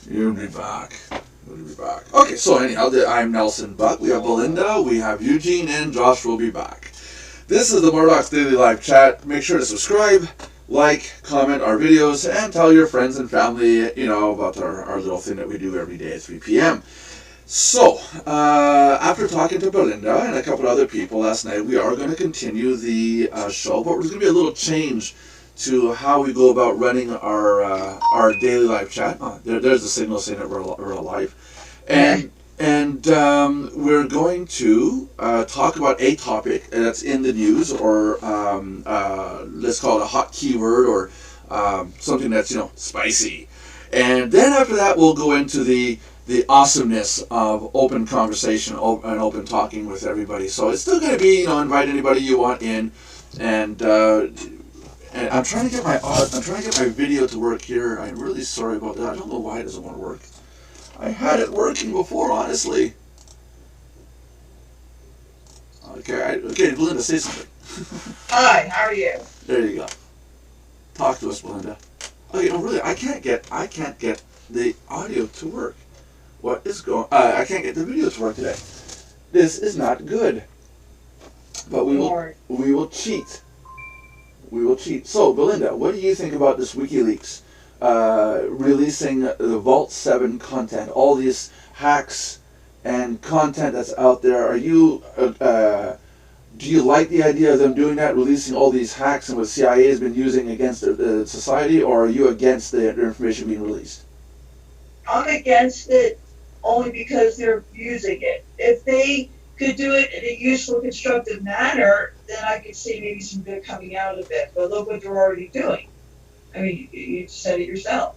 You'll be back. You'll be back. Okay, so anyhow, I'm Nelson Buck. We have Belinda, we have Eugene, and Josh will be back. This is the Mardox Daily Live Chat. Make sure to subscribe, like, comment our videos, and tell your friends and family, about our little thing that we do every day at 3 p.m. So, after talking to Belinda and a couple of other people last night, we are going to continue the show, but there's going to be a little change to how we go about running our daily live chat. There's the signal saying that we're alive. And we're going to talk about a topic that's in the news, or let's call it a hot keyword, or something that's, spicy. And then after that, we'll go into the awesomeness of open conversation and open talking with everybody. So it's still going to be, invite anybody you want in, and I'm trying to get my video to work here. I'm really sorry about that. I don't know why it doesn't want to work. I had it working before, honestly. Okay, Belinda, say something. Hi, how are you? There you go. Talk to us, Belinda. Okay, no, really, I can't get the audio to work. What is going? I can't get the video to work today. This is not good. But we will cheat. We will cheat. So, Belinda, what do you think about this WikiLeaks releasing the Vault 7 content, all these hacks and content that's out there? Are you do you like the idea of them doing that, releasing all these hacks and what CIA has been using against society, or are you against the information being released? I'm against it only because they're using it. If they could do it in a useful, constructive manner, then I could see maybe some good coming out of it. But look what they're already doing. I mean, you said it yourself.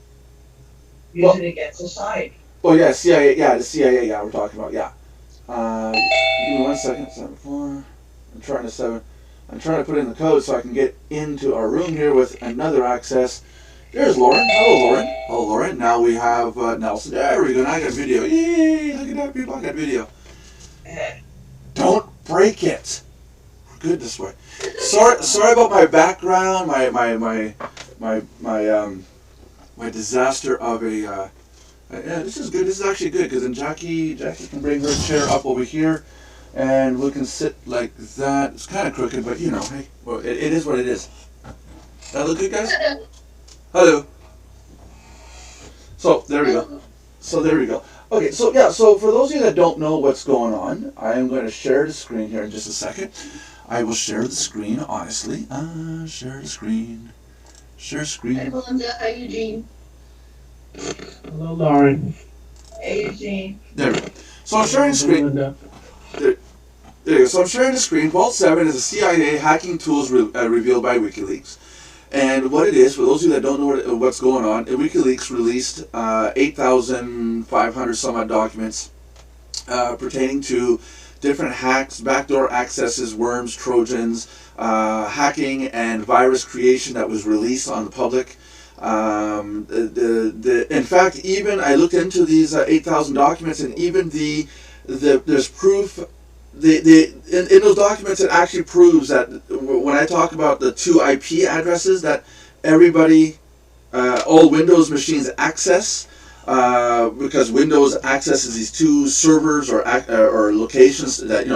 Using it against society. Oh yeah, CIA. Yeah, the CIA. Yeah, we're talking about. Yeah. Give me 1 second. 7-4. I'm trying to put in the code so I can get into our room here with another access. There's Lauren. Hello, Lauren. Hello, Lauren. Now we have Nelson. There we go. Now I got video. Yay! Look at that, people. I got video. Don't break it. We're good this way. Sorry about my background. My disaster of a. Yeah, this is good. This is actually good because then Jackie can bring her chair up over here, and we can sit like that. It's kind of crooked, but hey, well, it is what it is. That look good, guys? Hello. So there we go. Okay, so for those of you that don't know what's going on, I am going to share the screen here in just a second. I will share the screen, honestly. Share the screen. Share screen. Hi, Belinda. Hi, Eugene. Hello, Lauren. Hey, Eugene. There we go. So I'm sharing the screen. There you go. So I'm sharing the screen. Vault 7 is a CIA hacking tools revealed by WikiLeaks. And what it is, for those of you that don't know what's going on, WikiLeaks released 8,500 some odd documents pertaining to different hacks, backdoor accesses, worms, trojans, hacking, and virus creation that was released on the public. In fact, even I looked into these 8,000 documents, and even there's proof. In those documents, it actually proves that when I talk about the 2 IP addresses that everybody, all Windows machines access, because Windows accesses these 2 servers or locations that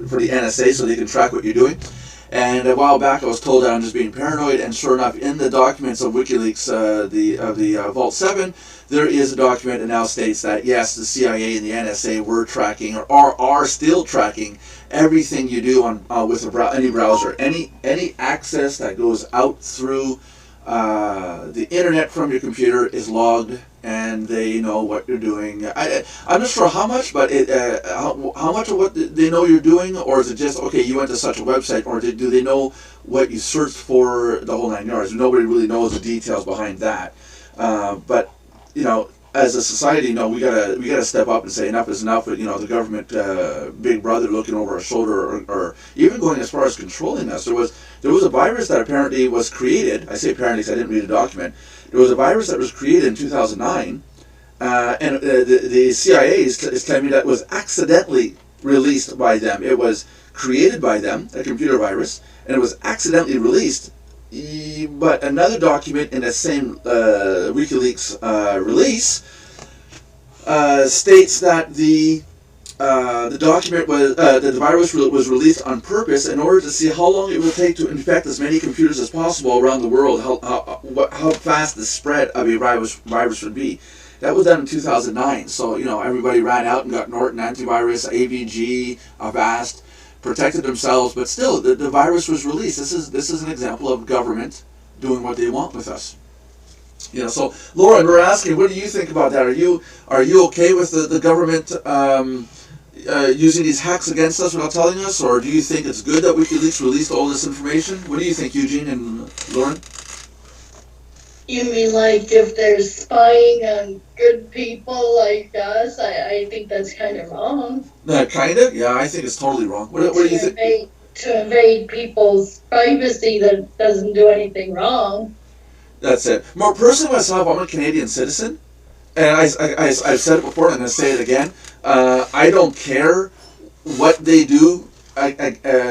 for the NSA, so they can track what you're doing. And a while back, I was told that I'm just being paranoid, and sure enough, in the documents of WikiLeaks, the Vault 7, there is a document that now states that yes, the CIA and the NSA were tracking or are still tracking everything you do on with any browser, any access that goes out through the internet from your computer is logged, and they know what you're doing. I'm not sure how much, but how much of what they know you're doing, or is it just, okay, you went to such a website, or do they know what you searched for, the whole 9 yards? Nobody really knows the details behind that. But as a society, we gotta step up and say enough is enough. But the government, big brother looking over our shoulder, or even going as far as controlling us. There was a virus that apparently was created. I say apparently because I didn't read the document. There was a virus that was created in 2009, and the CIA is telling me that was accidentally released by them. It was created by them, a computer virus, and it was accidentally released. But another document in the same WikiLeaks release states that the document was that the virus was released on purpose in order to see how long it would take to infect as many computers as possible around the world, how fast the spread of a virus would be. That was done in 2009. So everybody ran out and got Norton antivirus, AVG, Avast, protected themselves, but still the virus was released. This is an example of government doing what they want with us. So Lauren, we're asking, what do you think about that? Are you okay with the government using these hacks against us without telling us, or do you think it's good that WikiLeaks released all this information? What do you think, Eugene and Lauren? You mean like if they're spying on good people like us? I think that's kind of wrong. Kind of? Yeah, I think it's totally wrong. What do you think? To invade people's privacy that doesn't do anything wrong. That's it. More personally myself, I'm a Canadian citizen, and I've said it before and I'm going to say it again. I don't care what they do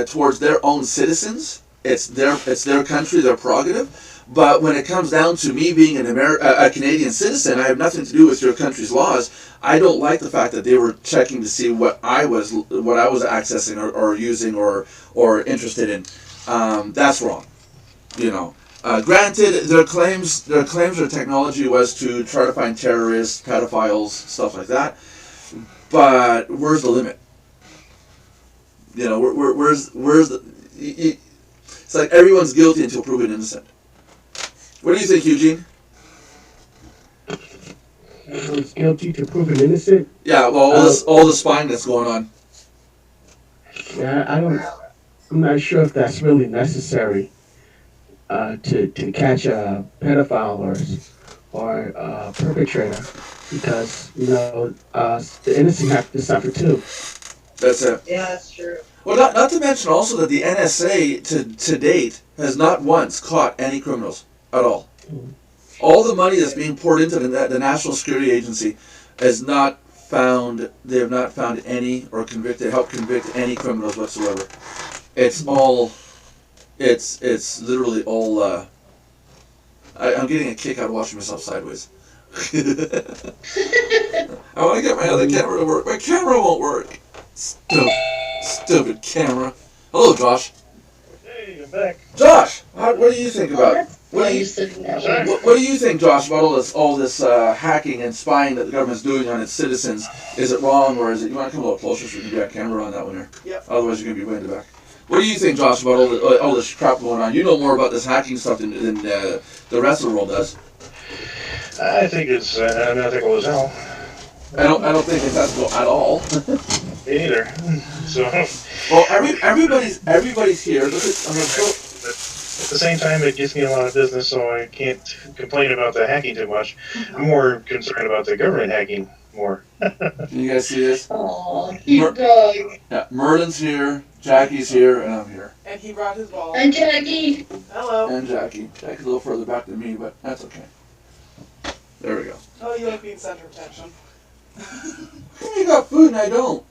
towards their own citizens. It's their country, their prerogative. But when it comes down to me being a Canadian citizen, I have nothing to do with your country's laws. I don't like the fact that they were checking to see what I was accessing or using or interested in. That's wrong. Granted, their claims or technology was to try to find terrorists, pedophiles, stuff like that. But where's the limit? Where's the? It's like everyone's guilty until proven innocent. What do you think, Eugene? Everyone's guilty to proven innocent. Yeah, well, all the spying that's going on. Yeah, I'm not sure if that's really necessary to catch a pedophile or a perpetrator, because the innocent have to suffer too. That's it. Yeah, that's true. Well, not to mention also that the NSA to date has not once caught any criminals at all. All the money that's being poured into the National Security Agency has not found. They have not found any or helped convict any criminals whatsoever. It's all. It's literally all. I'm getting a kick out of watching myself sideways. I want to get my other camera to work. My camera won't work. Stupid camera. Hello, Josh. Hey, I'm back. Josh, what do you think about? What do you think, Josh, about all this hacking and spying that the government's doing on its citizens? Is it wrong, or is it? You want to come a little closer so we can get a camera on that one here? Yep. Otherwise, you're gonna be way in the back. What do you think, Josh, about all this crap going on? You know more about this hacking stuff than the rest of the world does. I think it's unethical as hell. I don't think it's ethical at all. Me either. So. Well, everybody's here. Look at, At the same time, it gives me a lot of business, so I can't complain about the hacking too much. I'm more concerned about the government hacking more. Can you guys see this? Aw, cute dog. Yeah, Merlin's here, Jackie's here, and I'm here. And he brought his ball. And Jackie. Hello. And Jackie. Jackie's a little further back than me, but that's okay. There we go. Oh, you like being center of attention. You got food and I don't.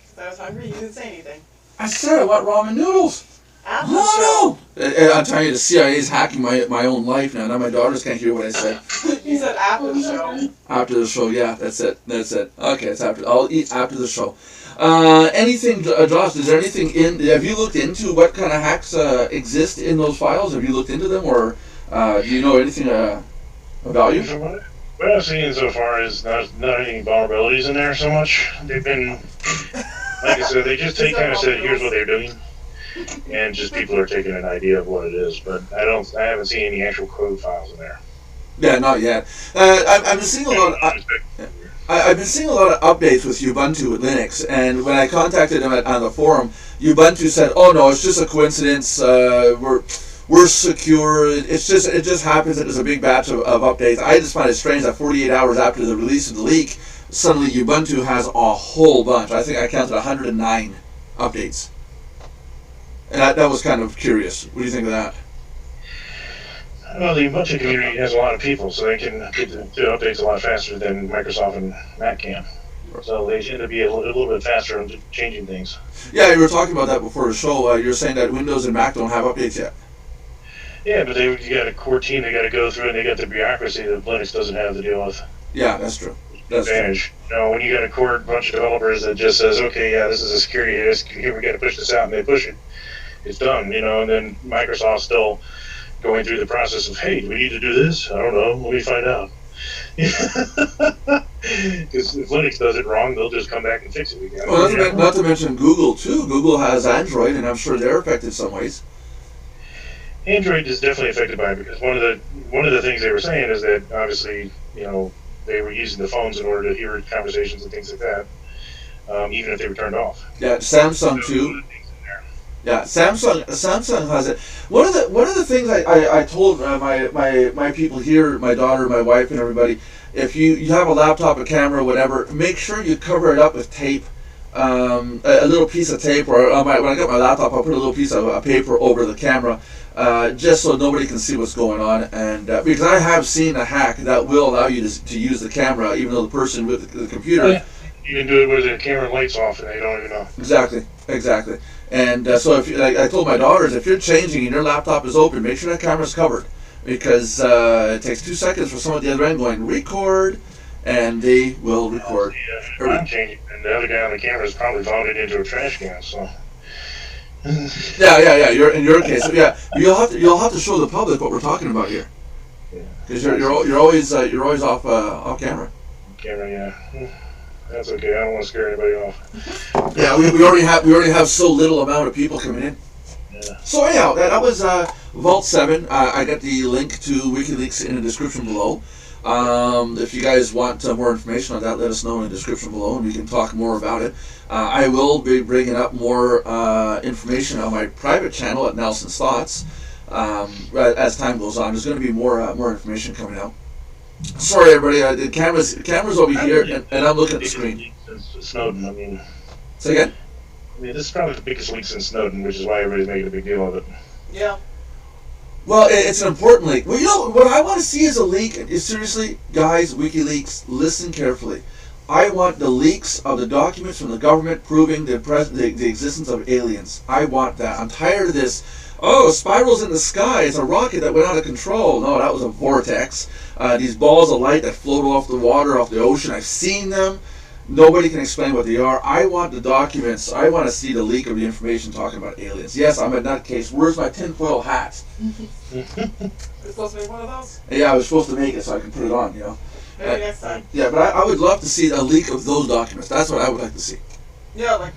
Because I was hungry, you didn't say anything. I said I want ramen noodles. After the show. I'm telling you, the CIA's hacking my own life now. Now my daughters can't hear what I said. You said after the show. After the show, yeah, that's it. Okay, it's after. I'll eat after the show. Anything, Josh? Is there anything have you looked into what kind of hacks exist in those files? Have you looked into them, or do you know anything of value? What I've seen so far is not any vulnerabilities in there so much. They've been, like I said, they just kind of said, here's what they're doing, and just people are taking an idea of what it is. But I haven't seen any actual code files in there. Yeah, not yet. I've been seeing a lot of. I've been seeing a lot of updates with Ubuntu with Linux, and when I contacted them on the forum, Ubuntu said, "Oh no, it's just a coincidence. We're secure. It just happens that there's a big batch of updates." I just find it strange that 48 hours after the release of the leak, suddenly Ubuntu has a whole bunch. I think I counted 109 updates, and that was kind of curious. What do you think of that? Well, the Ubuntu community has a lot of people, so they can get the updates a lot faster than Microsoft and Mac can. So they tend to be a little bit faster on changing things. Yeah, you were talking about that before the show. You're saying that Windows and Mac don't have updates yet. Yeah, but you got a core team they got to go through, and they got the bureaucracy that Linux doesn't have to deal with. Yeah, that's true. advantage. You know, when you got a core bunch of developers that just says, okay, yeah, this is a security risk, here we got to push this out, and they push it, it's done. You know, and then Microsoft's still going through the process of, hey, do we need to do this? I don't know. Let me find out. Because if Linux does it wrong, they'll just come back and fix it again. Well, not to mention Google too. Google has Android, and I'm sure they're affected some ways. Android is definitely affected by it because one of the things they were saying is that obviously, you know, they were using the phones in order to hear conversations and things like that, even if they were turned off. Yeah, Samsung too. Yeah, Samsung has it. One of the things I told my people here, my daughter, my wife, and everybody, if you have a laptop, a camera, whatever, make sure you cover it up with tape, a little piece of tape, or when I got my laptop, I'll put a little piece of paper over the camera, just so nobody can see what's going on. And because I have seen a hack that will allow you to use the camera, even though the person with the computer. Oh, yeah. You can do it with the camera lights off, and they don't even know. Exactly. And so if like I told my daughters, if you're changing and your laptop is open, make sure that camera's covered, because it takes 2 seconds for someone at the other end going record, and they will record. I'm changing, and the other guy on the camera has probably found it into a trash can. So. Yeah. You're in your case. Yeah, you'll have to show the public what we're talking about here, because you're always off camera. Camera, yeah. That's okay. I don't want to scare anybody off. Yeah, we already have so little amount of people coming in. Yeah. So anyhow, that was Vault 7. I got the link to WikiLeaks in the description below. If you guys want more information on that, let us know in the description below, and we can talk more about it. I will be bringing up more information on my private channel at Nelson's Thoughts as time goes on. There's going to be more information coming out. Sorry, everybody. The camera's over here, and I'm looking at the screen. Snowden. I mean. Say again? I mean, this is probably the biggest leak since Snowden, which is why everybody's making a big deal of it. Yeah. Well, it's an important leak. Well, you know what I want to see is a leak. Is seriously, guys, WikiLeaks, listen carefully. I want the leaks of the documents from the government proving the existence of aliens. I want that. I'm tired of this. Oh, spirals in the sky. It's a rocket that went out of control. No, that was a vortex. These balls of light that float off the water, off the ocean. I've seen them. Nobody can explain what they are. I want the documents. I want to see the leak of the information talking about aliens. Yes, I'm a nutcase. Where's my tinfoil hat? You're supposed to make one of those? Yeah, I was supposed to make it so I can put it on, you know. Maybe next time. Yeah, but I would love to see a leak of those documents. That's what I would like to see. Yeah, like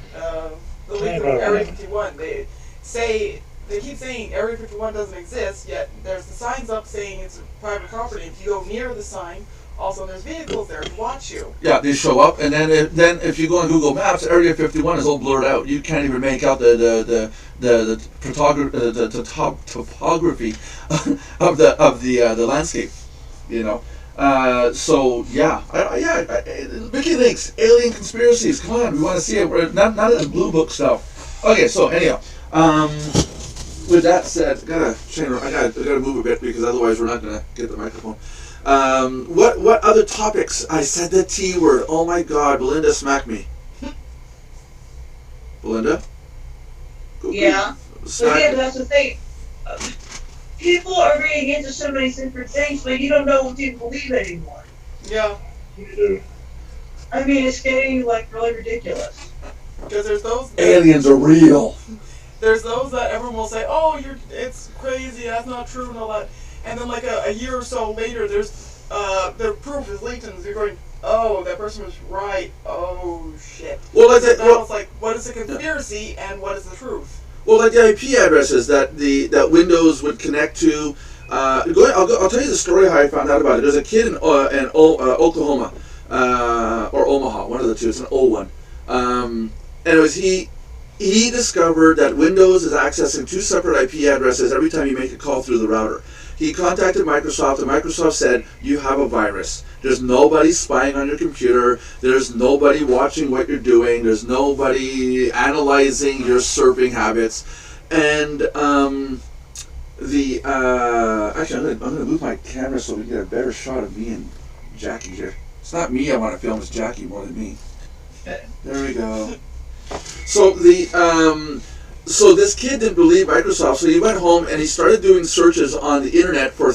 the leak of Area 51. They keep saying Area 51 doesn't exist, yet there's the signs up saying it's private property. If you go near the sign, also there's vehicles there to watch you. Yeah, they show up, and then if you go on Google Maps, Area 51 is all blurred out. You can't even make out the topography of the landscape, you know. So yeah, WikiLeaks, alien conspiracies. Come on, we want to see it. We're not the blue book stuff. Okay, so anyhow, with that said, I gotta move a bit because otherwise we're not gonna get the microphone. What other topics? I said the T word. Oh my God, Belinda smacked me. Belinda? Yeah. But yeah, that's the thing. People are reading into so many different things, but you don't know what you believe anymore. Yeah. You do. I mean, it's getting like really ridiculous. Because there's those Aliens are real. There's those that everyone will say, "Oh, it's crazy. That's not true," and all that. And then like a year or so later, there's the proof is leaked, and you're going, "Oh, that person was right. Oh shit." Well, it's like, what is a conspiracy and what is the truth? Well, like the IP addresses that Windows would connect to. I'll tell you the story how I found out about it. There's a kid in Oklahoma or Omaha, one of the two. It's an old one, and it was he discovered that Windows is accessing two separate IP addresses every time you make a call through the router. He contacted Microsoft, and Microsoft said, "You have a virus. There's nobody spying on your computer. There's nobody watching what you're doing. There's nobody analyzing your surfing habits." And actually, I'm gonna move my camera so we get a better shot of me and Jackie here. It's not me I want to film. It's Jackie more than me. There we go. So this kid didn't believe Microsoft, so he went home and he started doing searches on the internet for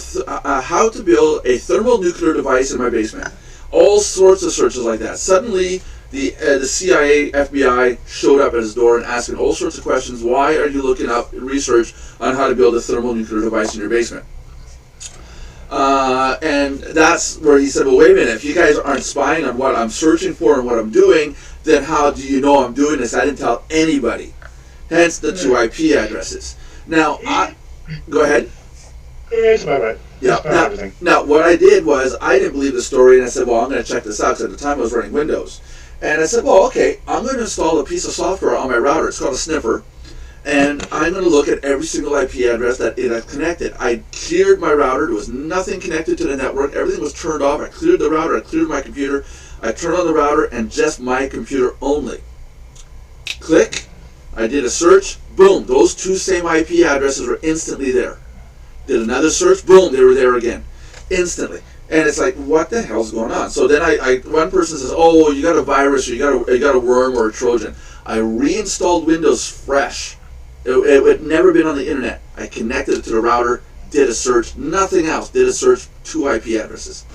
how to build a thermonuclear device in my basement. all sorts of searches like that. Suddenly, the CIA, FBI showed up at his door and asking all sorts of questions. Why are you looking up research on how to build a thermonuclear device in your basement? And that's where he said, well, wait a minute, if you guys aren't spying on what I'm searching for and what I'm doing, then how do you know I'm doing this? I didn't tell anybody. Hence the 2 IP addresses. Now, go ahead. It's about right. Yeah. Now, what I did was, I didn't believe the story, and I said, well, I'm going to check this out, because at the time I was running Windows. And I said, well, okay, I'm going to install a piece of software on my router. It's called a sniffer. And I'm going to look at every single IP address that it has connected. I cleared my router. There was nothing connected to the network. Everything was turned off. I cleared the router. I cleared my computer. I turned on the router and just my computer only. Click. I did a search. Boom. Those 2 same IP addresses were instantly there. Did another search. Boom. They were there again. Instantly. And it's like, what the hell's going on? So then one person says, oh, you got a virus, or you got a worm or a Trojan. I reinstalled Windows fresh. It had never been on the internet. I connected it to the router, did a search, nothing else. Did a search, 2 IP addresses.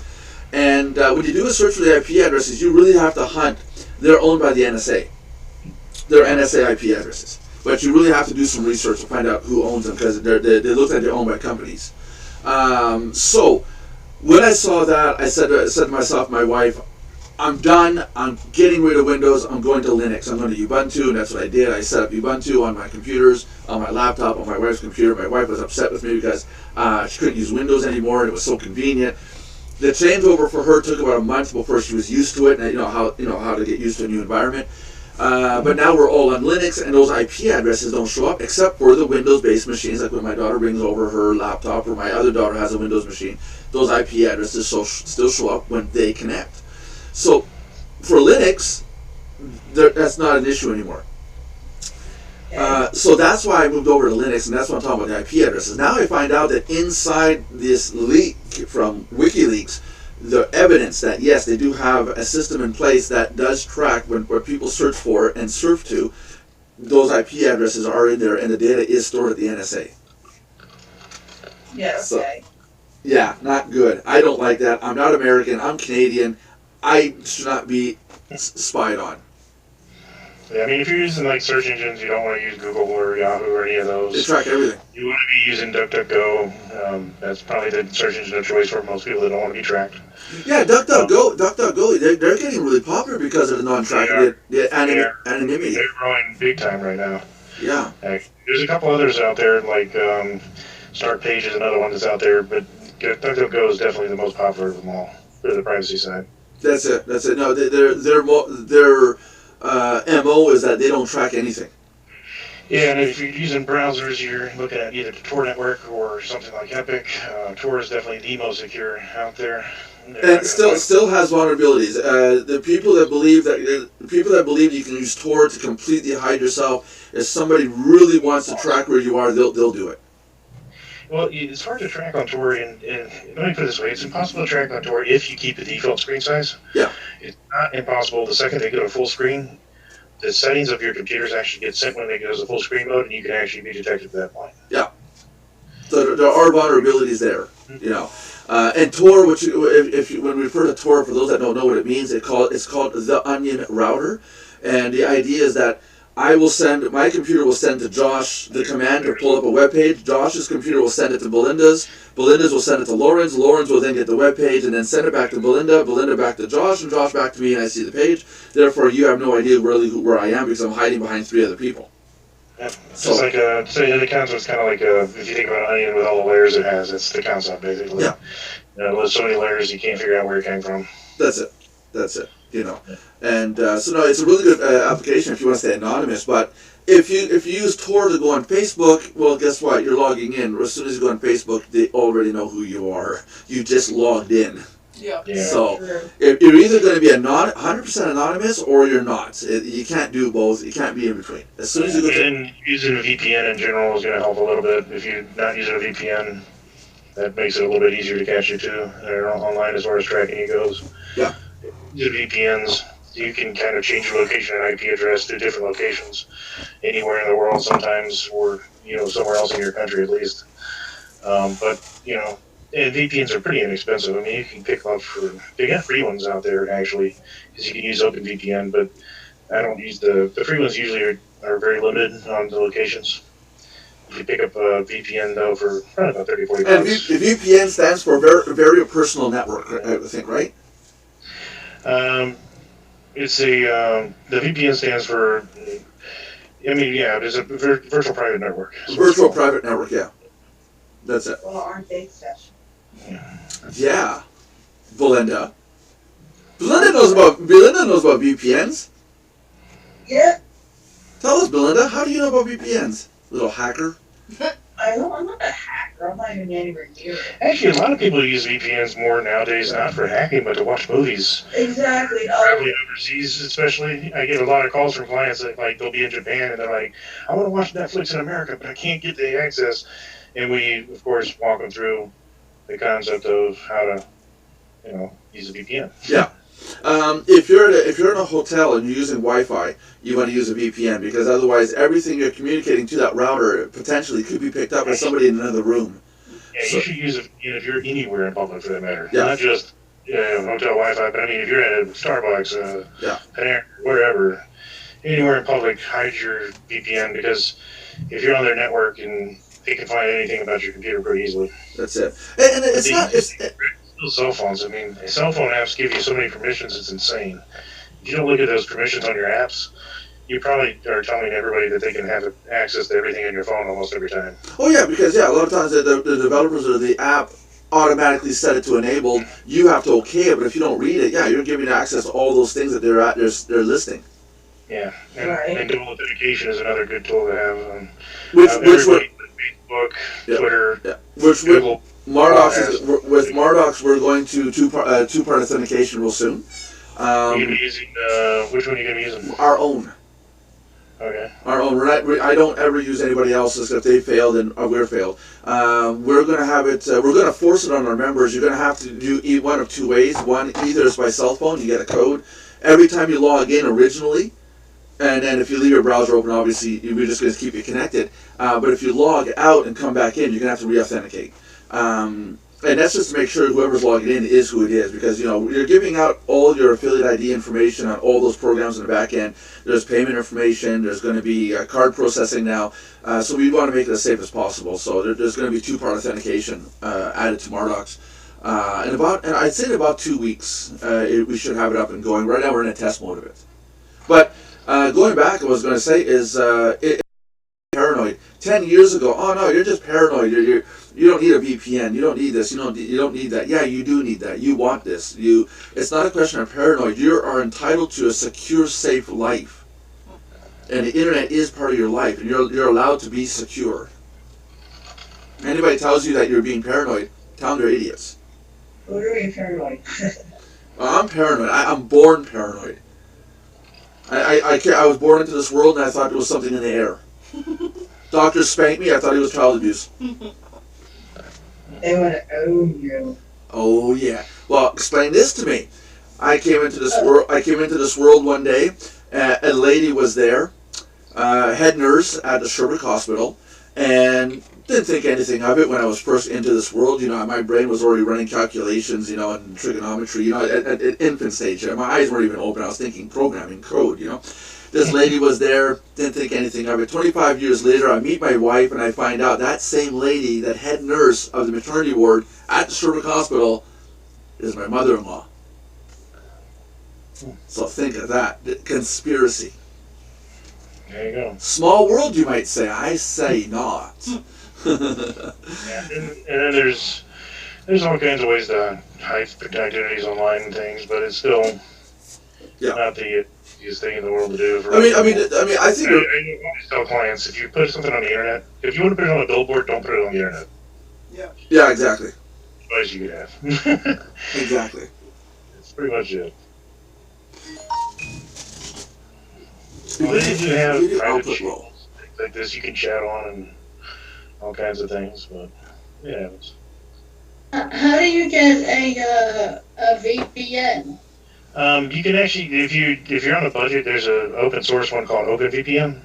And when you do a search for the IP addresses, you really have to hunt. They're owned by the NSA. They're NSA IP addresses. But you really have to do some research to find out who owns them, because they look like they're owned by companies. So when I saw that, I said to myself, my wife, I'm done. I'm getting rid of Windows. I'm going to Linux. I'm going to Ubuntu, and that's what I did. I set up Ubuntu on my computers, on my laptop, on my wife's computer. My wife was upset with me because she couldn't use Windows anymore, and it was so convenient. The changeover for her took about a month before she was used to it, and how to get used to a new environment. But now we're all on Linux, and those IP addresses don't show up except for the Windows-based machines. Like when my daughter brings over her laptop, or my other daughter has a Windows machine, those IP addresses still show up when they connect. So for Linux, that's not an issue anymore. So that's why I moved over to Linux, and that's what I'm talking about, the IP addresses. Now I find out that inside this leak from WikiLeaks, the evidence that, yes, they do have a system in place that does track what people search for and surf to, those IP addresses are in there, and the data is stored at the NSA. Yeah, okay. So, yeah, not good. I don't like that. I'm not American. I'm Canadian. I should not be spied on. Yeah, I mean, if you're using like search engines, you don't want to use Google or Yahoo or any of those. They track everything. You want to be using DuckDuckGo. That's probably the search engine of choice for most people that don't want to be tracked. Yeah, DuckDuckGo, they're getting really popular because of the non-tracking, anonymity. They're growing big time right now. Yeah. There's a couple others out there, like Start Page is another one that's out there, but DuckDuckGo is definitely the most popular of them all for the privacy side. That's it. No, their MO is that they don't track anything. Yeah, and if you're using browsers, you're looking at either the Tor network or something like Epic. Tor is definitely the most secure out there. And still has vulnerabilities. The people that believe you can use Tor to completely hide yourself, if somebody really wants to track where you are, they'll do it. Well, it's hard to track on Tor, and let me put it this way: it's impossible to track on Tor if you keep the default screen size. Yeah. It's not impossible. The second they go to full screen, the settings of your computers actually get sent when they go to full screen mode, and you can actually be detected at that point. Yeah. So there are vulnerabilities there, And Tor, which when we refer to Tor, for those that don't know what it means, it's called the Onion Router, and the idea is that my computer will send to Josh the command to pull up a web page. Josh's computer will send it to Belinda's. Belinda's will send it to Lauren's. Lauren's will then get the web page and then send it back to Belinda. Belinda back to Josh, and Josh back to me, and I see the page. Therefore, you have no idea really where I am because I'm hiding behind 3 other people. Yeah. So it's like the concept's kind of like if you think about an onion with all the layers it has, it's the concept basically. Yeah. There's so many layers you can't figure out where it came from. That's it. And so no, it's a really good application if you want to stay anonymous. But if you use Tor to go on Facebook, well, guess what? You're logging in. As soon as you go on Facebook, they already know who you are. You just logged in. Yeah. So if you're either going to be 100% anonymous or you're not. You can't do both. You can't be in between. As soon as you go using a VPN in general is going to help a little bit. If you're not using a VPN, that makes it a little bit easier to catch you too. Online as far as tracking you goes. Yeah. Using VPNs, you can kind of change your location and IP address to different locations anywhere in the world sometimes, or somewhere else in your country at least. But And VPNs are pretty inexpensive. I mean, you can pick up they got free ones out there actually, because you can use OpenVPN, but I don't use the free ones usually are very limited on the locations. You can pick up a VPN though for probably about 30, 40 And bucks. VPN stands for very personal network, I think, right? It's the VPN stands for. I mean, yeah, it is a virtual private network. Virtual private network, yeah. That's it. Well, aren't they special? Yeah. Belinda. Belinda knows about VPNs. Yeah, Tell us, Belinda, how do you know about VPNs? Little hacker. I'm not a hacker. I'm not even anywhere near it. Actually, a lot of people use VPNs more nowadays, not for hacking, but to watch movies. Exactly. Traveling overseas, especially, I get a lot of calls from clients that they'll be in Japan and they're like, "I want to watch Netflix in America, but I can't get the access." And we, of course, walk them through the concept of how to, use a VPN. Yeah. If you're in a hotel and you're using Wi-Fi, you want to use a VPN because otherwise everything you're communicating to that router potentially could be picked up by somebody in another room. Yeah, you should use it if you're anywhere in public, for that matter. Yeah. Not just hotel Wi-Fi, but I mean, if you're at a Starbucks, Panera, wherever, anywhere in public, hide your VPN because if you're on their network and they can find anything about your computer pretty easily. That's it. And it's not. It's, still cell phones. I mean, cell phone apps give you so many permissions, it's insane. If you don't look at those permissions on your apps, you probably are telling everybody that they can have access to everything on your phone almost every time. oh yeah, because a lot of times the developers of the app automatically set it to enabled. You have to okay it, but if you don't read it, you're giving access to all those things that they're listing. Yeah, and, Right. and dual authentication is another good tool to have. Which Facebook, Yeah. Twitter, which Google. with Mardox, we're going to two-part authentication real soon. You're gonna be using which one are you gonna be using? Our own. Okay. Our own. I don't ever use anybody else's. If they failed, then we're failed. We're going to have it. We're going to force it on our members. You're going to have to do one of two ways. One, either is by cell phone. You get a code every time you log in originally, and then if you leave your browser open, obviously we're just going to keep you connected. But if you log out and come back in, you're going to have to re-authenticate. And that's just to make sure whoever's logging in is who it is, because you're giving out all your affiliate ID information on all those programs in the back end. There's payment information. There's going to be card processing now, so we want to make it as safe as possible. So there's going to be two-part authentication added to Mardox, and I'd say in about 2 weeks we should have it up and going. Right now we're in a test mode of it. But going back, what I was going to say is paranoid. 10 years ago, oh no, you're just paranoid. You don't need a VPN. You don't need this. You don't need that. Yeah, you do need that. You want this. It's not a question of paranoid. You are entitled to a secure, safe life, and the internet is part of your life, and you're allowed to be secure. Anybody tells you that you're being paranoid, tell them they're idiots. What are you paranoid? I'm paranoid. I'm born paranoid. I was born into this world, and I thought there was something in the air. Doctors spanked me. I thought it was child abuse. They want to own you. Oh yeah. Well, explain this to me. I came into this world one day. A lady was there, head nurse at the Sherbrooke Hospital, and didn't think anything of it when I was first into this world. My brain was already running calculations, and trigonometry, at infant stage. My eyes weren't even open. I was thinking programming code, This lady was there, didn't think anything of it. 25 years later, I meet my wife, and I find out that same lady, that head nurse of the maternity ward at the Sherbrooke Hospital, is my mother-in-law. So think of that. The conspiracy. There you go. Small world, you might say. I say not. Yeah, and then there's all kinds of ways to hide identities online and things, but it's still not the easiest thing in the world to do. I think. I always tell clients, if you put something on the internet, if you want to put it on a billboard, don't put it on the internet. Yeah. Yeah, exactly. Advice you could have. Exactly. That's pretty much it. Well, they do have private channels like this you can chat on and all kinds of things, but yeah. How do you get a VPN? You can actually, if you're on a budget, there's an open source one called OpenVPN,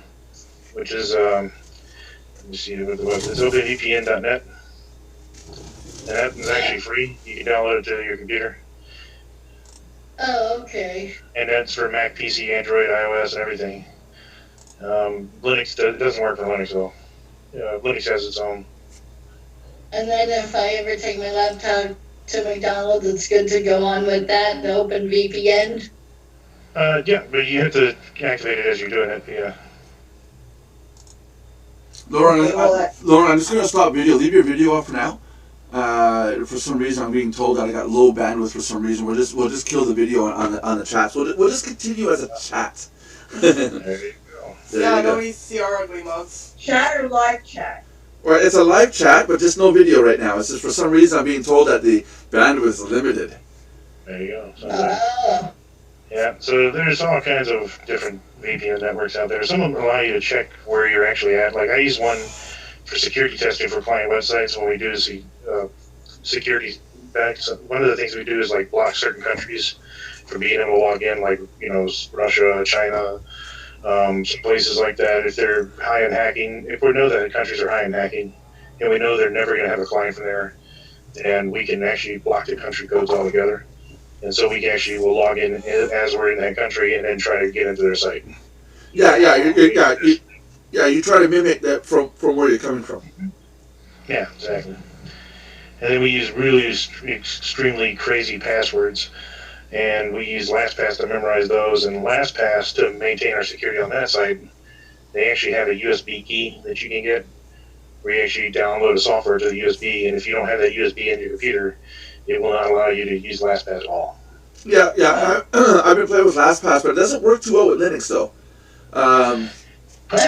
which is let me see what the web. It's openvpn.net. And that is actually free. You can download it to your computer. Oh, okay. And that's for Mac, PC, Android, iOS, and everything. Linux doesn't work for Linux though. Linux has its own. And then if I ever take my laptop to McDonald's, it's good to go on with that, the open VPN. Yeah, but you have to activate it as you're doing it. Yeah. Lauren, Well, Lauren, I'm just gonna stop video. Leave your video off for now. For some reason, I'm being told that I got low bandwidth for some reason. We'll just kill the video on the chat. So we'll just continue as a chat. There you go. There Yeah, you go. nobody see our ugly mugs. chat or live chat? Well, it's a live chat, but just no video right now. It's just for some reason I'm being told that the bandwidth is limited. There you go. So, Oh. yeah. So there's all kinds of different VPN networks out there. Some of them allow you to check where you're actually at. Like I use one for security testing for client websites when we do security back. So one of the things we do is like block certain countries from being able to log in, like Russia, China, some places like that. If they're high in hacking, if we know that countries are high in hacking, and we know they're never going to have a client from there, and we can actually block the country codes altogether. And so we actually will log in as we're in that country and then try to get into their site. Yeah. You try to mimic that from where you're coming from. Yeah, exactly. And then we use really extremely crazy passwords, and we use LastPass to memorize those, and LastPass to maintain our security on that site. They actually have a USB key that you can get, where you actually download a software to the USB, and if you don't have that USB in your computer, it will not allow you to use LastPass at all. Yeah. I've been playing with LastPass, but it doesn't work too well with Linux though. Yeah. I've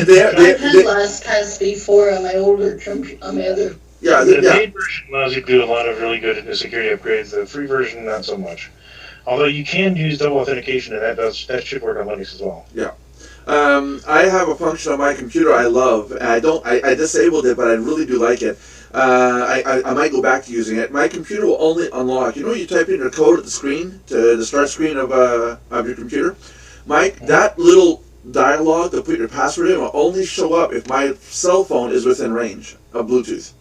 had LastPass before on my older on my other. The paid version allows you to do a lot of really good security upgrades. The free version, not so much. Although you can use double authentication, and that should work on Linux as well. Yeah. I have a function on my computer I love, and I disabled it, but I really do like it. I might go back to using it. My computer will only unlock. You know, you type in your code at the screen, to the start screen of your computer. Mike, that little dialogue to put your password in will only show up if my cell phone is within range of Bluetooth.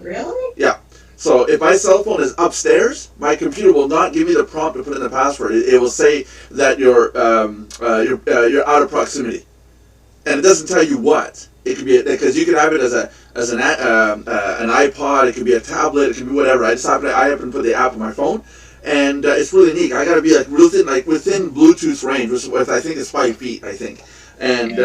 Really? Yeah. So if my cell phone is upstairs, my computer will not give me the prompt to put in the password. It will say that you're out of proximity, and it doesn't tell you what. It could be because you can have it as an iPod. It could be a tablet. It can be whatever. I happen to put the app on my phone, and it's really neat. I got to be within Bluetooth range, which I think is 5 feet. I think, and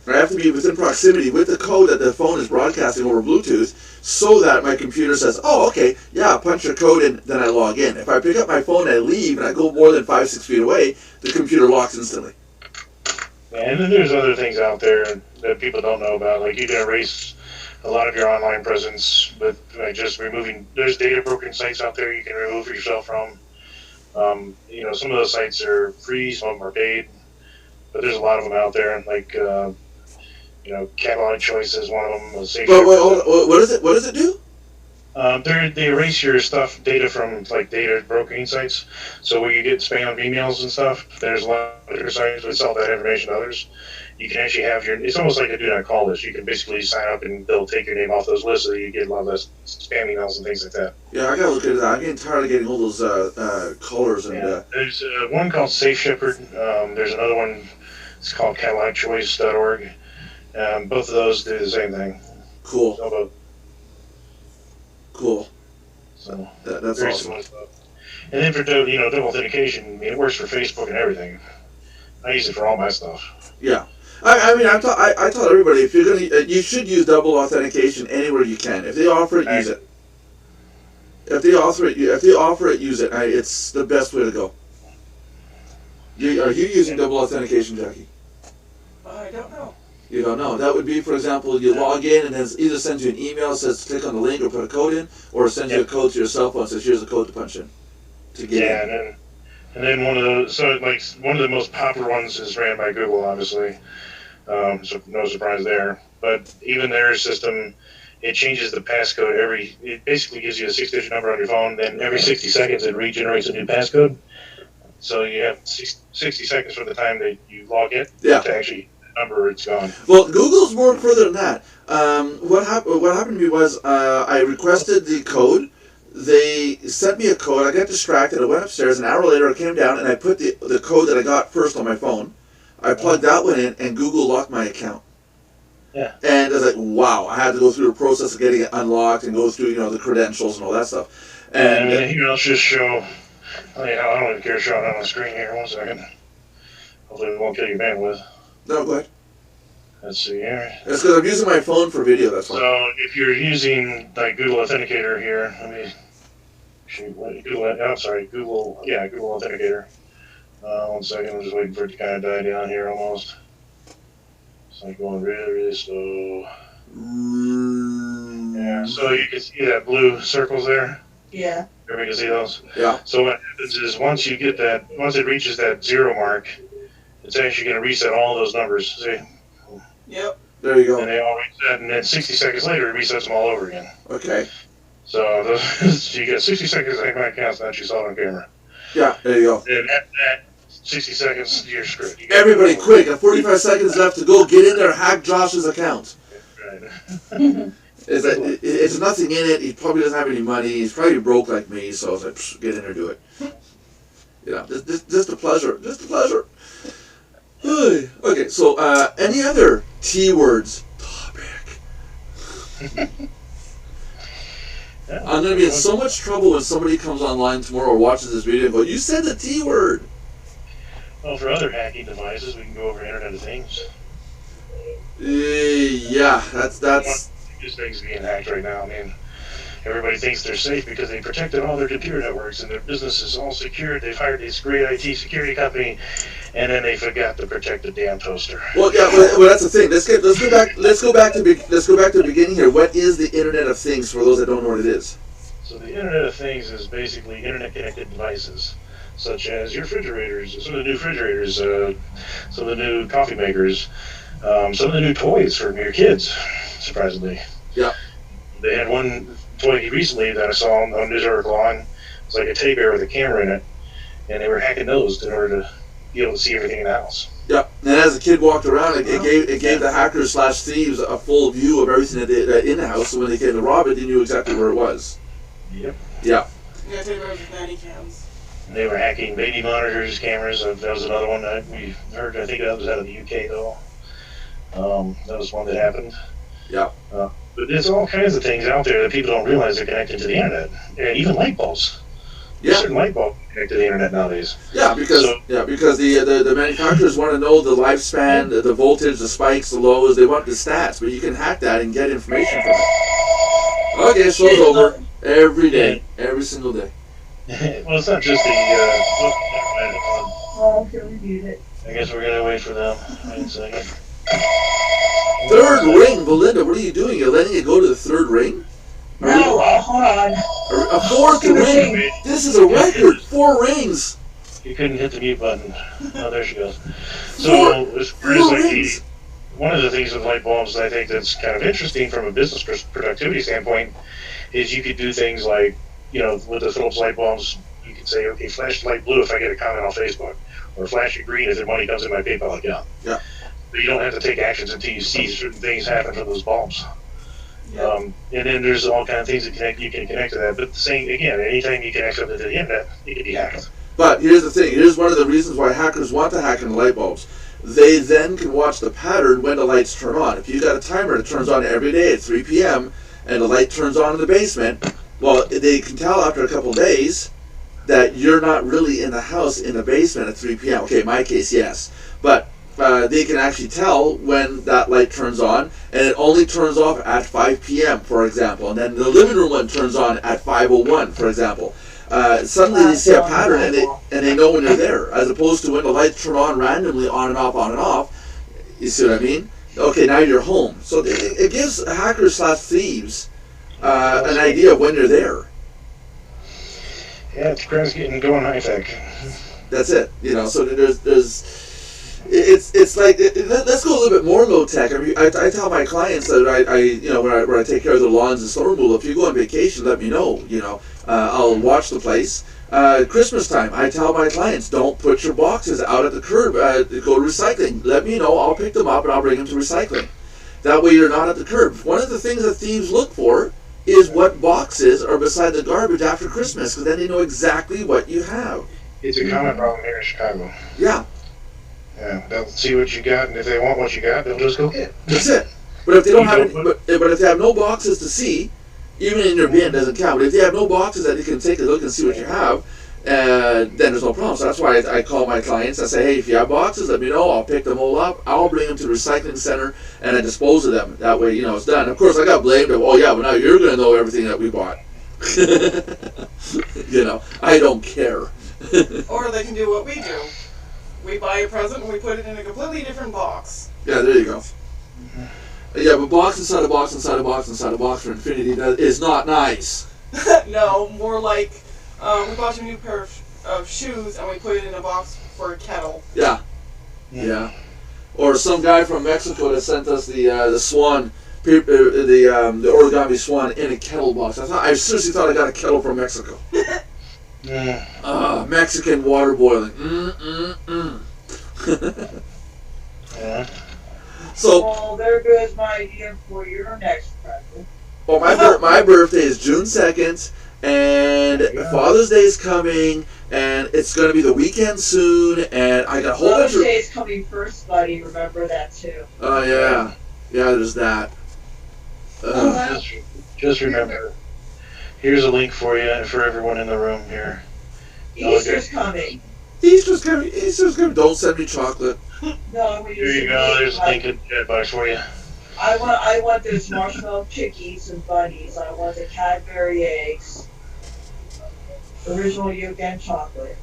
I have to be within proximity with the code that the phone is broadcasting over Bluetooth, so that my computer says, "Oh, okay, yeah, punch your code in." Then I log in. If I pick up my phone and I leave and I go more than 5-6 feet away, the computer locks instantly. And then there's other things out there that people don't know about. Like you can erase a lot of your online presence with just removing. There's data broken sites out there you can remove yourself from. Some of those sites are free, some of them are paid, but there's a lot of them out there. Like catalog choice is one of them. What does it do? They erase your data from data brokering sites. So where you get spam emails and stuff, there's a lot of other sites that sell that information to others. You can actually have it's almost like a do not call list. You can basically sign up and they'll take your name off those lists, so you get a lot less spam emails and things like that. Yeah, I gotta look at that. I'm getting tired of getting all those callers and. Yeah. There's one called Safe Shepherd. There's another one. It's called catalogchoice.org. Both of those do the same thing. Cool. So Cool. So That's very awesome. similar stuff. And then for double authentication, it works for Facebook and everything. I use it for all my stuff. Yeah. I tell everybody, if you're you should use double authentication anywhere you can. If they offer it, use it. If they offer it, use it. It's the best way to go. Are you using double authentication, Jackie? I don't know. You don't know. That would be, for example, you log in and then either sends you an email that says click on the link or put a code in, or sends you a code to your cell phone and says here's a code to punch in to get in. And then one of the most popular ones is ran by Google, obviously. So no surprise there. But even their system, it changes the passcode it basically gives you a 6-digit number on your phone, then every 60 seconds it regenerates a new passcode. So you have 60 seconds from the time that you log in to actually number, it's gone. Well, Google's more further than that. What happened to me was I requested the code. They sent me a code. I got distracted. I went upstairs. An hour later, I came down and I put the code that I got first on my phone. I plugged that one in, and Google locked my account. Yeah. And I was like, wow, I had to go through the process of getting it unlocked and go through, the credentials and all that stuff. And here, I'll just show. I don't even care to show it on the screen here. 1 second. Hopefully it won't kill your bandwidth. no, go ahead. Let's see here. It's because I'm using my phone for video, that's why. So if you're using like Google Authenticator here, let me Google Authenticator. 1 second, I'm just waiting for it to kind of die down here almost. It's like going really, really slow. Yeah, so you can see that blue circles there. Yeah. Everybody can see those? Yeah. So what happens is once it reaches that 0 mark, it's actually going to reset all those numbers. See? Yep. There you And go. they all reset, and then 60 seconds later, it resets them all over again. Okay. So you get 60 seconds to make my account, that you saw it on camera. Yeah, there you go. And after that, 60 seconds, you're screwed. You Everybody, quick! 45 seconds left to go. Get in there, hack Josh's account. Right. It's nothing in it. He probably doesn't have any money. He's probably broke like me. So I was like, psh, get in there, do it. Just a pleasure. Just a pleasure. Okay, so any other T words topic? I'm gonna be in so much trouble when somebody comes online tomorrow or watches this video and go, "You said the T word." Well, for other hacking devices, we can go over Internet of Things. Yeah, that's. These things being hacked right now. I mean, everybody thinks they're safe because they protected all their computer networks and their business is all secured. They've hired this great IT security company, and then they forgot to protect the damn toaster. Well, yeah, well, that's the thing. Let's go back to the beginning here. What is the Internet of Things for those that don't know what it is? So the Internet of Things is basically internet-connected devices, such as your refrigerators, some of the new refrigerators, some of the new coffee makers, some of the new toys for your kids, surprisingly. Yeah. They had one toy recently that I saw on a news article on. It's like a teddy bear with a camera in it, and they were hacking those in order to be able to see everything in the house. Yeah, and as the kid walked around, it gave the hackers / thieves a full view of everything that in the house. So when they came to rob it, they knew exactly where it was. Yep. Yeah. Yeah, take those with nanny cams. And they were hacking baby monitors, cameras. That was another one that we heard. I think that was out of the UK though. That was one that happened. Yeah. But there's all kinds of things out there that people don't realize are connected to the internet, and even light bulbs. Yeah. Certain light bulbs connected to the internet nowadays. Yeah, because the manufacturers want to know the lifespan, the voltage, the spikes, the lows. They want the stats, but you can hack that and get information from it. Okay, show's over every day, every single day. Well, it's not just the. Oh, can we mute it? I guess we're gonna wait for them. Wait a second. Third ring, Belinda. What are you doing? You're letting it go to the third ring? No, hold on. A fourth ring. This is a record. 4 rings. You couldn't hit the mute button. Oh, there she goes. So, as far as like one of the things with light bulbs that I think that's kind of interesting from a business productivity standpoint is you could do things like, with the Philips light bulbs, you could say, okay, flash light blue if I get a comment on Facebook, or flash it green if the money comes in my PayPal account. Yeah. But you don't have to take actions until you see certain things happen from those bulbs. Yep. And then there's all kinds of things that you can connect to that. But the same, again, anytime you connect something to the internet, it can be hacked. But here's the thing. Here's one of the reasons why hackers want to hack into light bulbs. They then can watch the pattern when the lights turn on. If you've got a timer that turns on every day at 3 p.m. and the light turns on in the basement, well, they can tell after a couple of days that you're not really in the house in the basement at 3 p.m. Okay, in my case, yes. But they can actually tell when that light turns on, and it only turns off at 5 p.m., for example. And then the living room one turns on at 5:01, for example. Suddenly they see a pattern, and they know when you're there, as opposed to when the lights turn on randomly, on and off. You see what I mean? Okay, now you're home. So it gives hackers / thieves an idea of when you're there. Yeah, it's getting going high tech. That's it. So there's it's like let's go a little bit more low tech. I mean, I tell my clients that when I take care of their lawns and snow removal, if you go on vacation, let me know. I'll watch the place. Christmas time, I tell my clients, don't put your boxes out at the curb. Go to recycling. Let me know. I'll pick them up and I'll bring them to recycling. That way you're not at the curb. One of the things that thieves look for is what boxes are beside the garbage after Christmas, because then they know exactly what you have. It's a common problem here in Chicago. Yeah. Yeah, they'll see what you got, and if they want what you got, they'll just go get it. That's it. But if they don't have any, but if they have no boxes to see, even in your bin doesn't count. But if they have no boxes that you can take a look and see what you have, then there's no problem. So that's why I call my clients. I say, hey, if you have boxes, let me know. I'll pick them all up. I'll bring them to the recycling center and I dispose of them. That way, it's done. Of course, I got blamed of, oh yeah, but now you're going to know everything that we bought. I don't care. Or they can do what we do. We buy a present and we put it in a completely different box. Yeah, there you go. Yeah, but box inside a box inside a box inside a box for infinity is not nice. No, more like we bought a new pair of shoes and we put it in a box for a kettle. Yeah. Yeah. Or some guy from Mexico that sent us the swan, the origami swan in a kettle box. I seriously thought I got a kettle from Mexico. Mexican water boiling. Yeah. So. Well, there goes my idea for your next present. Well, my birthday is June 2nd, and Father's Day is coming, and it's going to be the weekend soon, and I got a whole bunch of... Father's Day is coming first, buddy. Remember that, too. Oh, yeah. Yeah, there's that. Just remember, here's a link for you and for everyone in the room here. Easter's coming. Easter's coming. Don't send me chocolate. No, Here you go. There's a link in the chat box for you. I want those marshmallow chickies and bunnies. I want the Cadbury eggs. Original yolk and chocolate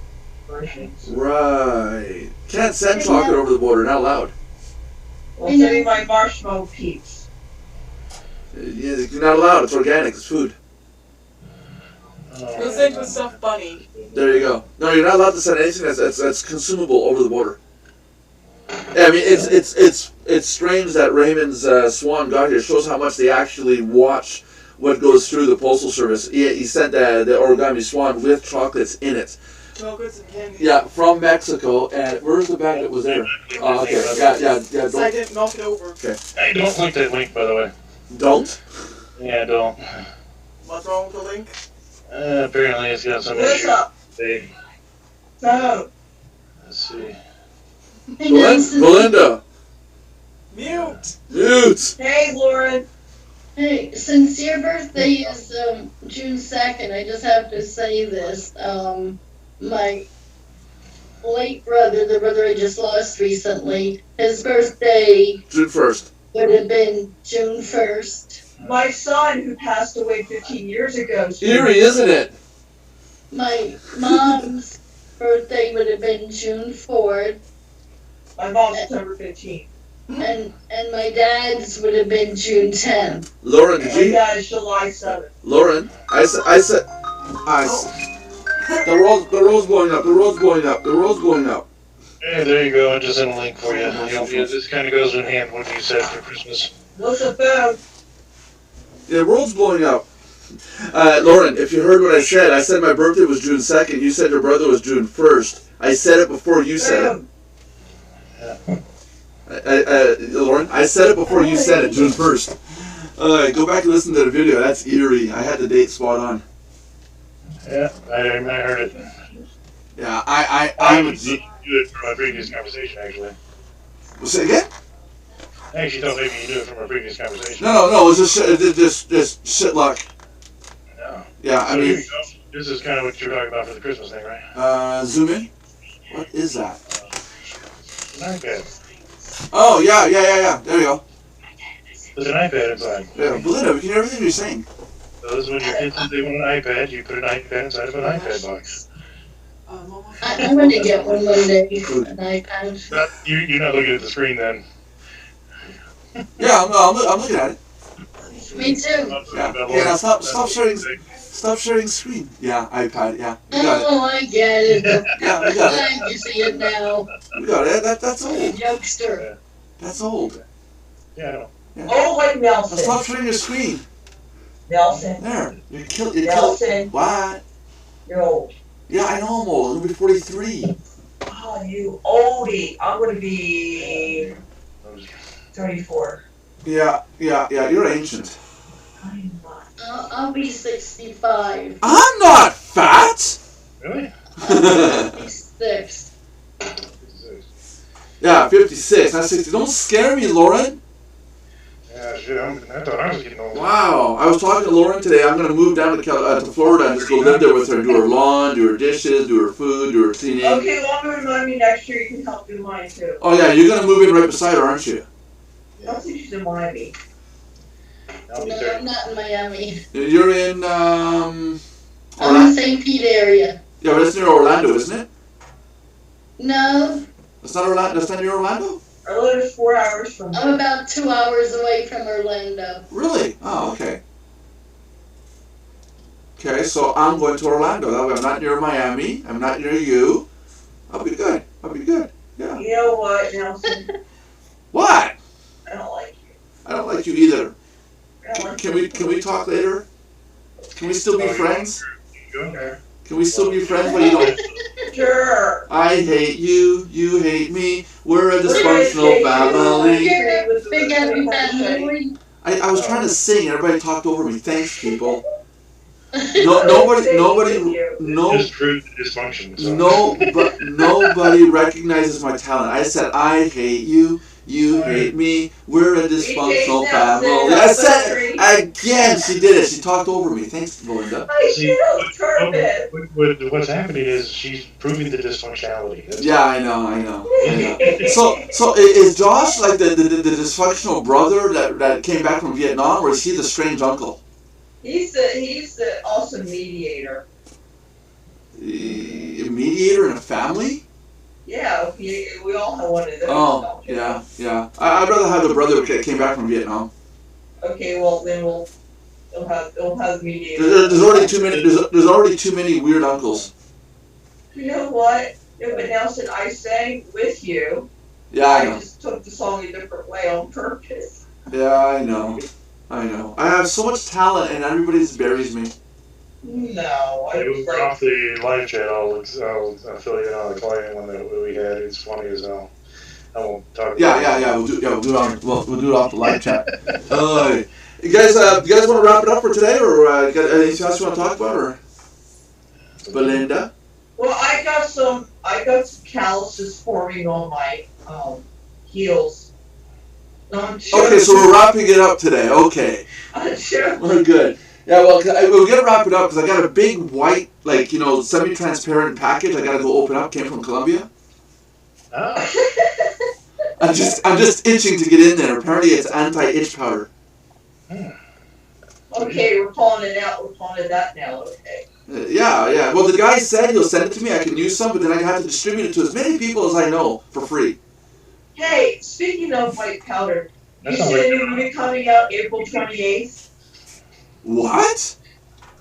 versions. Right. Can't send chocolate over the border. Not allowed. Well, send me my marshmallow peeps. You're not allowed. It's organic. It's food. We'll send you a stuffed bunny. There you go. No, you're not allowed to send anything that's consumable over the border. Yeah, I mean, it's strange that Raymond's Swan got here. Shows how much they actually watch what goes through the Postal Service. He sent the origami swan with chocolates in it. Chocolates and candy. Yeah, from Mexico. And where's the bag that was there? Oh, okay. Yeah. So I didn't knock it over. Okay. Hey, don't click that link, by the way. Don't? Yeah, don't. What's wrong with the link? Apparently it's got some What's issues. up? No. Let's see. Belinda. Mute. Hey, Lauren. Hey, since your birthday is June 2nd, I just have to say this. My late brother, the brother I just lost recently, his birthday June 1st. would have been June 1st. My son, who passed away 15 years ago. Eerie, isn't it? My mom's birthday would have been June 4th. My mom's September 15th. And my dad's would have been June 10th. Lauren, My dad is July 7th. Lauren, I said, the road's blowing up. The road's blowing up. Hey, there you go. I just sent a link for you. This kind of goes in hand with what you said for Christmas. What's the phone? Yeah, the world's blowing up. Lauren, if you heard what I said my birthday was June 2nd. You said your brother was June 1st. I said it before you said it. Lauren, I said it before you said it, June 1st. Go back and listen to the video. That's eerie. I had the date spot on. Yeah, I heard it. Yeah, I would do it from my previous conversation, actually. Say again? I actually thought maybe you knew it from our previous conversation. No. It was just shit luck. No. Yeah, I So mean, here you go. This is kind of what you're talking about for the Christmas thing, right? zoom in. What is that? An iPad. Oh, yeah. There you go. There's an iPad inside. Yeah, Belinda, we can hear everything you're saying. So this is when your kids said they want an iPad, you put an iPad inside of an iPad box. I'm going to get one day, an iPad. You're not looking at the screen then. Yeah, I'm looking at it. Me too. Yeah, now stop sharing screen. Yeah, iPad, yeah. We got it. Oh, I get it. Yeah, we got it. You see it now. We got it. That's old. Youngster. That's old. Yeah, I know. Yeah. Oh, like Now Nelson. stop sharing your screen. Nelson. There. You're Nelson. What? You're old. Yeah, I know I'm old. I'm gonna be 43. Oh, you oldie. I'm going to be 34. Yeah. You're ancient. I'm not. I'll be 65. I'm not fat. Really? I'm 56. Yeah, 56. Not 60. Don't scare me, Lauren. Yeah, shit. I thought I was getting old. Wow. I was talking to Lauren today. I'm gonna move down to Florida and just go live there with her, do her lawn, do her dishes, do her food, do her cleaning. Okay, well, I'm going to remind me next year you can help do mine too. Oh yeah, you're gonna move in right beside her, aren't you? I don't think she's in Miami. I'll be No, 30. I'm not in Miami. You're in I'm in Orlando. St. Pete area. Yeah, but that's near Orlando, isn't it? No, That's not Orlando. That's not near Orlando. Orlando's 4 hours from I'm here. about 2 hours away from Orlando. Really? Oh, okay. Okay, so I'm going to Orlando. That way I'm not near Miami. I'm not near you. I'll be good. Yeah. You know what, Nelson? What? I don't like you. I don't like you either. I don't like Can we talk later? Can we still be friends? Okay. Can we still be friends? But you don't. Sure. I hate you. You hate me. We're a dysfunctional family. You're a big happy family. I was trying to sing. Everybody talked over me. Thanks, people. No, Just prove the dysfunction. So. nobody recognizes my talent. I said, I hate you. You hate me. We're a dysfunctional family. I said it again. She did it. She talked over me. Thanks, Belinda. I See, feel purpose. what's happening is she's proving the dysfunctionality. That's Yeah, I know. So is Josh like the dysfunctional brother that came back from Vietnam, or is he the strange uncle? He's the awesome mediator. A mediator in a family? Yeah, we all have one of those. Oh, don't you? yeah. I'd rather have the brother that came back from Vietnam. Okay, well then we'll have the mediator. There's already too many. There's already too many weird uncles. You know what? No, but Nelson, I sang with you. Yeah, I know. just took the song a different way on purpose. Yeah, I know. I have so much talent, and everybody just buries me. No, I Hey, was we're like, off the live chat. I'll fill you in on the client one that we had. It's funny as hell. I won't talk. Yeah. We'll do it off the live chat. You guys want to wrap it up for today, or you got anything else you want to talk about, or Belinda? well, I got some calluses forming on my heels. Okay, so we're wrapping it up today. Okay, I'm sure. we're good. Yeah, well, we're gonna wrap it up because I got a big white, semi-transparent package. I gotta go open up. Came from Colombia. Oh. I'm just itching to get in there. Apparently, it's anti-itch powder. Okay, we're calling it out. We're calling it that now. Okay. Yeah. Well, the guy said he'll send it to me. I can use some, but then I have to distribute it to as many people as I know for free. Hey, speaking of white powder, you That's see not the like- new movie coming out April 28th? What?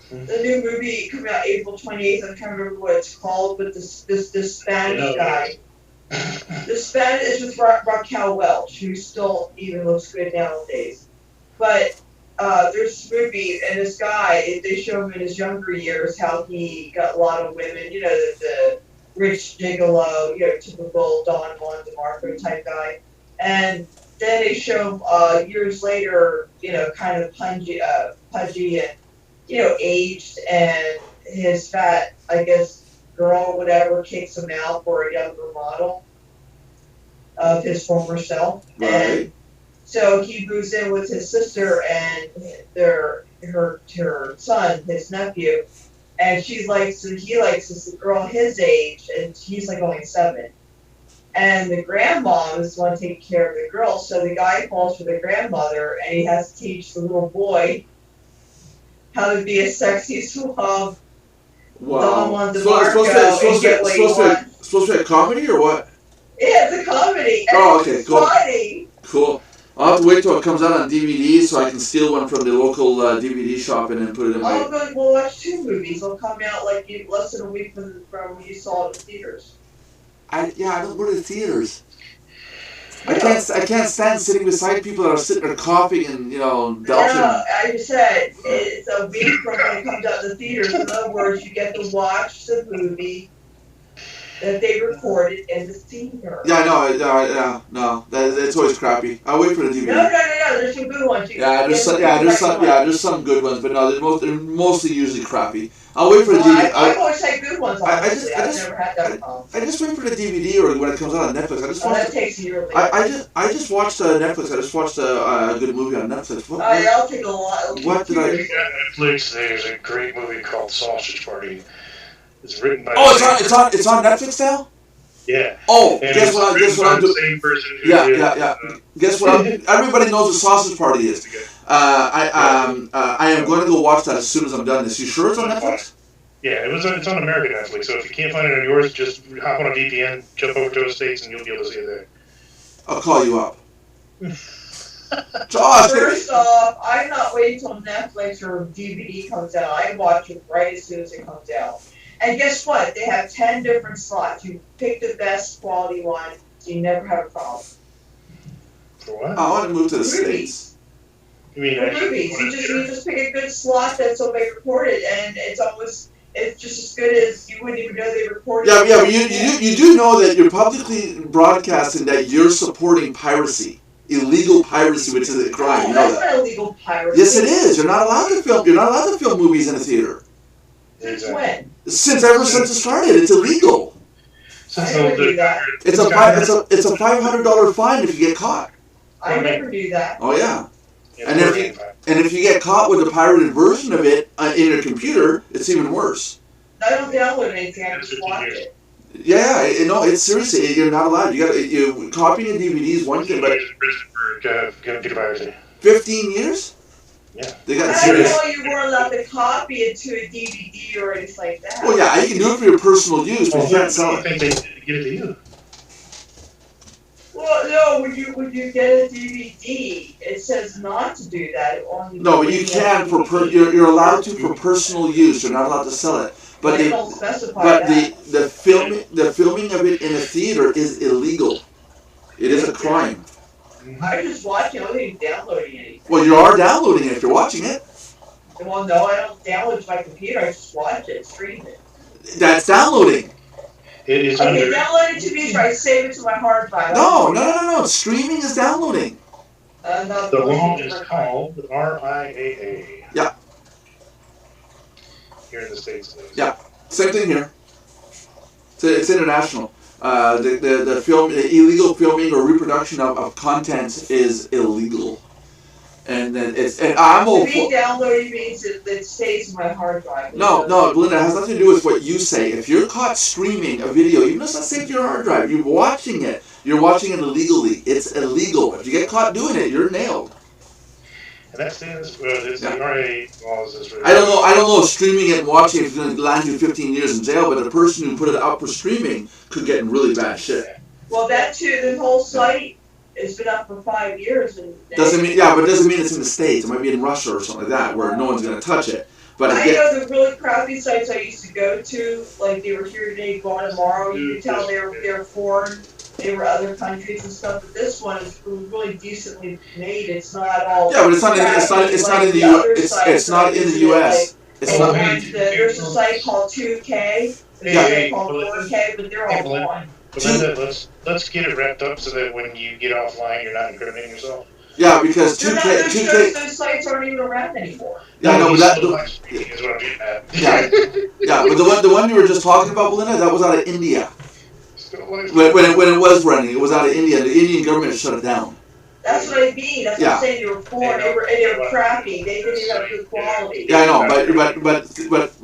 The new movie coming out April 28th. I'm trying to remember what it's called, but this Spanish guy. The Spanish is with Raquel Welch, who still even looks good nowadays. But there's this movie, and this guy, they show him in his younger years how he got a lot of women, the rich gigolo, typical Don Juan DeMarco type guy. And then they show him years later, kind of pudgy and, aged, and his fat, I guess, girl or whatever kicks him out for a younger model of his former self. Right. And so he moves in with his sister and her son, his nephew, and he likes this girl his age, and he's like only 7. And the grandma is the one taking care of the girl, so the guy falls for the grandmother, and he has to teach the little boy how to be a sexy suave Don Juan So it's supposed to be a comedy or what? Yeah, it's a comedy. And Oh, okay, it's cool. funny. Cool. I'll have to wait till it comes out on DVD so I can steal one from the local DVD shop and then put it in my... Oh, good. We'll watch 2 movies. They'll come out like less than a week from when you saw it in theaters. I don't go to the theaters. I can't stand sitting beside people that are sitting there coughing and belching. Yeah, I said it's a week from when it comes out in the theaters. In other words, you get to watch the movie that they recorded in the theater. Yeah, no, it's always crappy. I'll wait for the DVD. No. There's some good ones. There's some good ones, but no, they're mostly usually crappy. I'll wait for the DVD. I've always had good ones. Honestly, I've never had that problem. I just wait for the DVD or when it comes out on Netflix. That takes yearly. I just watched Netflix. I just watched a good movie on Netflix. I'll take a lot. What did I? On Netflix, there's a great movie called Sausage Party. It's written by. Oh, it's on Netflix now. Yeah. Oh, and guess what I'm doing? The same person who Yeah. Guess what? Everybody knows what Sausage Party is. I am going to go watch that as soon as I'm done this. You sure it's on Netflix? Yeah, it's on American Netflix. So if you can't find it on yours, just hop on a VPN, jump over to the States, and you'll be able to see it there. I'll call you up. Josh, first off, I'm not waiting till Netflix or DVD comes out. I watch it right as soon as it comes out. And guess what? They have 10 different slots. You pick the best quality one, so you never have a problem. For what? I want to move to the States. You mean For movies, you just pick a good slot that's somebody recorded, and it's just as good as you wouldn't even know they recorded. Yeah, but you do know that you're publicly broadcasting that you're supporting piracy, illegal piracy, which is a crime. You know that's that. not illegal piracy. Yes, it is. You're not allowed to film. You're not allowed to film movies in a theater. Since when? Ever since it started, it's illegal. I never knew that. It's a $500 fine if you get caught. I never knew that. Oh yeah. And if you get caught with a pirated version of it in your computer, it's even worse. I don't download anything. I just watch it. Yeah, it's seriously, you're not allowed. You copying a DVD is one thing, but computer piracy. 15 years? Yeah. They got I serious. didn't know you weren't allowed to copy it to a DVD or anything like that. Well, yeah, you can do it for your personal use, but you can't sell it. They give it to you. Well, no, when you get a DVD, it says not to do that. No, but you can you're allowed to for personal use. You're not allowed to sell it. But they don't specify the filming of it in a theater is illegal. It is a crime. I just watch it. I don't even downloading anything. Well, you are downloading it if you're watching it. Well, no, I don't download it to my computer. I just watch it, stream it. That's downloading. It is okay, download it to me, so I save it to my hard drive. No. Streaming is downloading. The law is called RIAA. Yeah. Here in the States. Yeah. Same thing here. It's international. The illegal filming or reproduction of content is illegal. And then I'm all for. Downloading means it stays in my hard drive. No, Belinda, it has nothing to do with what you say. If you're caught streaming a video, even though it's not saved to your hard drive, you're watching it illegally. It's illegal. If you get caught doing it, you're nailed. And that stands the RIAA laws is really. I don't know if streaming it and watching it is going to land you 15 years in jail, but the person who put it out for streaming could get in really bad shit. Well, that too. The whole site. It's been up for 5 years, and doesn't mean it's in the States. It might be in Russia or something like that, where no one's going to touch it. But I know the really crappy sites I used to go to, like they were here today, gone tomorrow. You could tell they were foreign, they were other countries and stuff. But this one is really decently made. It's not all. Yeah, but it's not in the U.S. It's not in the U.S. There's a site called 2K. There's a site called 4K, but they're all one. Belinda, let's get it wrapped up so that when you get offline, you're not incriminating yourself. Yeah, because 2K. Those sites aren't even around anymore. Yeah, no, but that. Is what I'm getting at. Yeah, but the one you were just talking about, Belinda, that was out of India. When it was running, it was out of India. The Indian government shut it down. That's what I mean. That's what I'm saying. They were foreign. They were crappy. They didn't have good quality. Yeah, I know,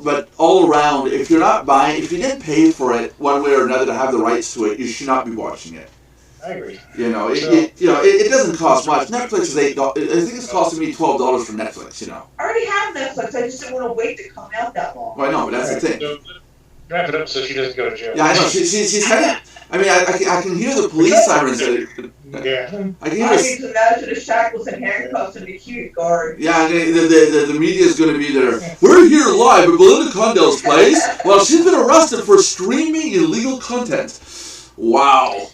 but all around, if you're not buying, if you didn't pay for it one way or another to have the rights to it, you should not be watching it. I agree. It doesn't cost much. Netflix is $8. I think it's costing me $12 for Netflix. I already have Netflix. I just didn't want to wait to come out that long. Well, I know, but that's the thing. So, wrap it up so she doesn't go to jail. Yeah, I know. She's kind of. I mean, I can hear the police sirens. Yeah. I need to imagine the shackles and handcuffs and the cute guard. Yeah, the media is going to be there. We're here live at Belinda Condell's place. Well, she's been arrested for streaming illegal content. Wow.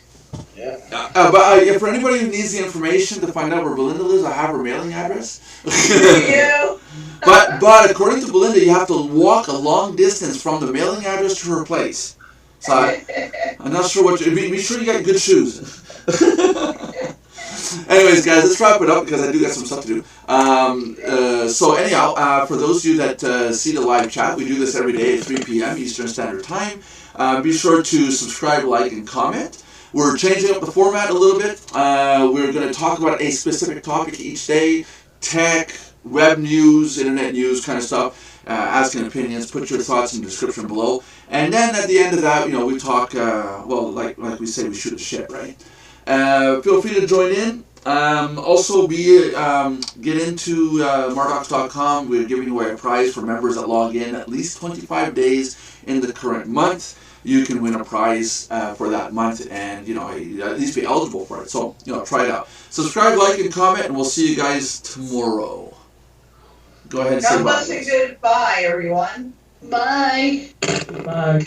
Yeah. But for anybody who needs the information to find out where Belinda lives, I have her mailing address. You. But according to Belinda, you have to walk a long distance from the mailing address to her place. So I'm not sure what. Be sure you got good shoes. Anyways, guys, let's wrap it up because I do got some stuff to do. So anyhow, for those of you that see the live chat, we do this every day at 3 p.m. Eastern Standard Time. Be sure to subscribe, like, and comment. We're changing up the format a little bit. We're going to talk about a specific topic each day: tech, web news, internet news, kind of stuff. Asking opinions. Put your thoughts in the description below. And then at the end of that, we talk. Like we say, we shoot the shit, right? Feel free to join in. Also, get into Mardox.com. We're giving away a prize for members that log in at least 25 days in the current month. You can win a prize for that month, and at least be eligible for it. So try it out. Subscribe, like, and comment, and we'll see you guys tomorrow. Go ahead and say God bless bye. and goodbye, everyone. Bye. Bye.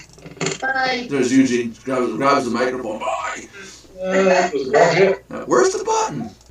Bye. There's Eugene. Grabs the microphone. Bye. Was it wrong yet? Where's the button?